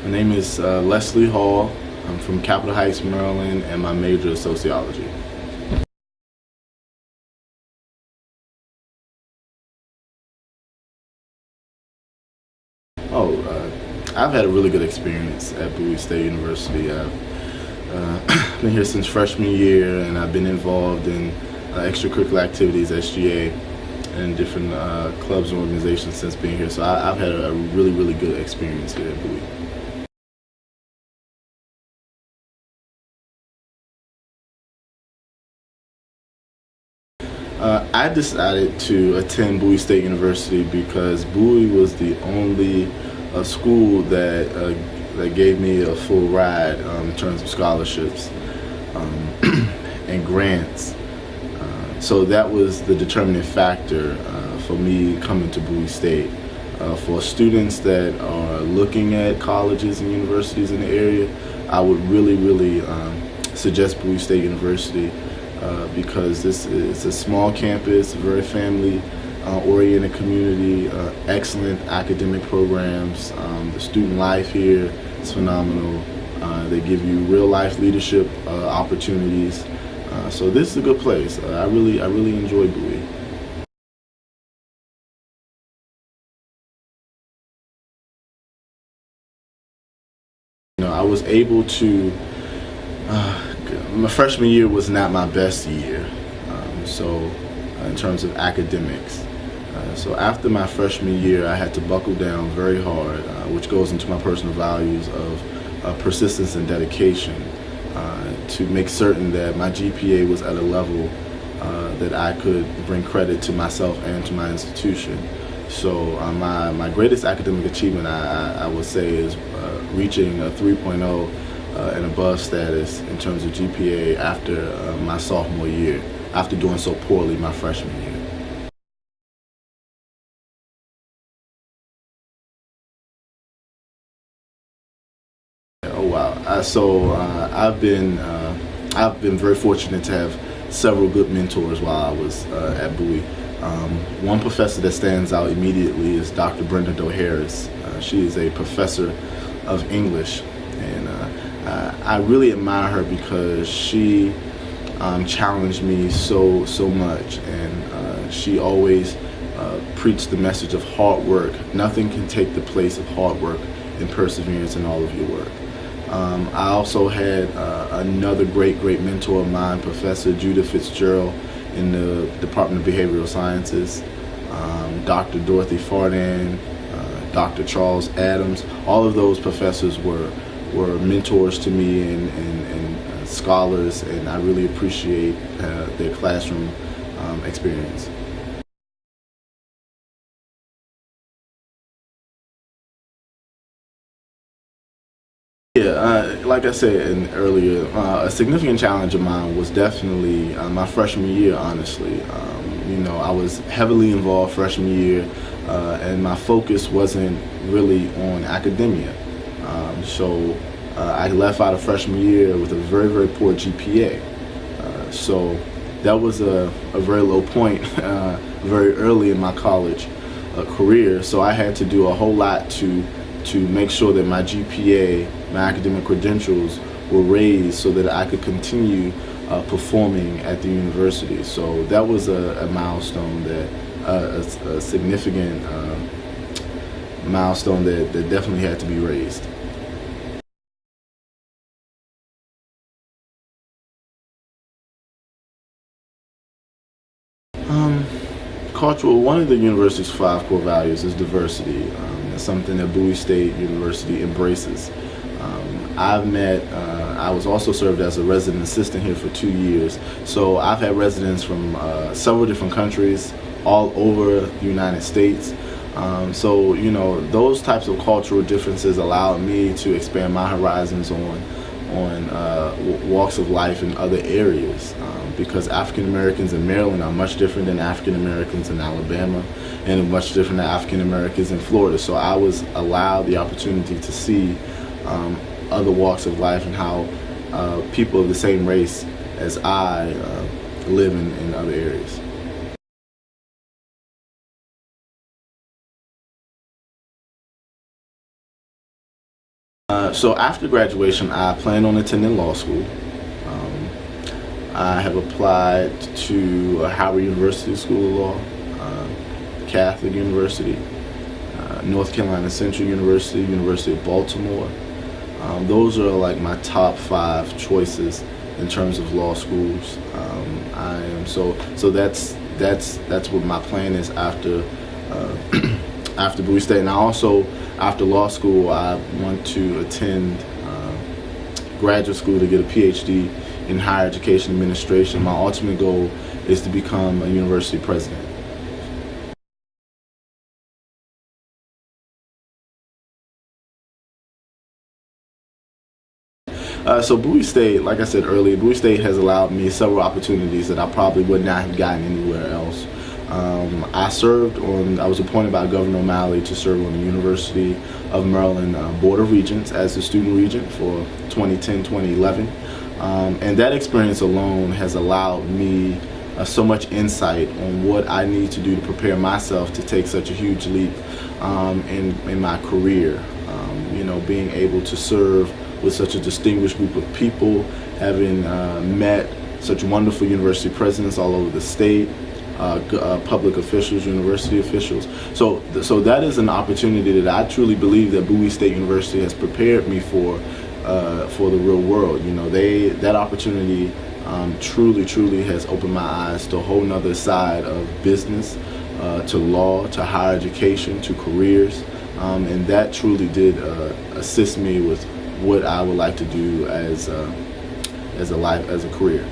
My name is Leslie Hall. I'm from Capitol Heights, Maryland, and my major is sociology. I've had a really good experience at Bowie State University. I've been here since freshman year, and I've been involved in extracurricular activities, SGA, and different clubs and organizations since being here. So I've had a really, really good experience here at Bowie. I decided to attend Bowie State University because Bowie was the only school that gave me a full ride in terms of scholarships and grants. So that was the determining factor for me coming to Bowie State. For students that are looking at colleges and universities in the area, I would really suggest Bowie State University. Because this is a small campus, very family-oriented community, excellent academic programs. The student life here is phenomenal. They give you real-life leadership opportunities. So this is a good place. I really enjoy Bowie. I was able to. My freshman year was not my best year, in terms of academics. So after my freshman year, I had to buckle down very hard, which goes into my personal values of persistence and dedication, to make certain that my GPA was at a level that I could bring credit to myself and to my institution. So my greatest academic achievement, I would say, is reaching a 3.0 and above status in terms of GPA after my sophomore year, after doing so poorly my freshman year. Oh wow! I've been very fortunate to have several good mentors while I was at Bowie. One professor that stands out immediately is Dr. Brenda Doe Harris. She is a professor of English, and I really admire her because she challenged me so much, and she always preached the message of hard work. Nothing can take the place of hard work and perseverance in all of your work. I also had another great mentor of mine, Professor Judith Fitzgerald in the Department of Behavioral Sciences, Dr. Dorothy Fardan, Dr. Charles Adams. All of those professors were mentors to me and scholars, and I really appreciate their classroom experience. Yeah, like I said earlier, a significant challenge of mine was definitely my freshman year, honestly. I was heavily involved freshman year, and my focus wasn't really on academia. I left out of freshman year with a very poor GPA. So that was a very low point very early in my college career. So I had to do a whole lot to make sure that my GPA, my academic credentials, were raised so that I could continue performing at the university. So that was a milestone, a significant milestone that definitely had to be raised. One of the university's 5 core values is diversity. It's something that Bowie State University embraces. I was also served as a resident assistant here for 2 years. So I've had residents from several different countries all over the United States. Those types of cultural differences allowed me to expand my horizons on walks of life in other areas, because African Americans in Maryland are much different than African Americans in Alabama, and much different than African Americans in Florida. So I was allowed the opportunity to see other walks of life and how people of the same race as I live in other areas. So after graduation, I plan on attending law school. I have applied to Howard University School of Law, Catholic University, North Carolina Central University, University of Baltimore. Those are like my top 5 choices in terms of law schools. So that's what my plan is after after Bowie State. And I also, after law school, I want to attend graduate school to get a PhD in higher education administration. My ultimate goal is to become a university president. So Bowie State, like I said earlier, Bowie State has allowed me several opportunities that I probably would not have gotten anywhere else. I was appointed by Governor O'Malley to serve on the University of Maryland Board of Regents as the student regent for 2010-2011. And that experience alone has allowed me so much insight on what I need to do to prepare myself to take such a huge leap in my career. Being able to serve with such a distinguished group of people, having met such wonderful university presidents all over the state, public officials, university officials. So that is an opportunity that I truly believe that Bowie State University has prepared me for the real world. That opportunity truly has opened my eyes to a whole nother side of business, to law, to higher education, to careers, and that truly did assist me with what I would like to do as a career.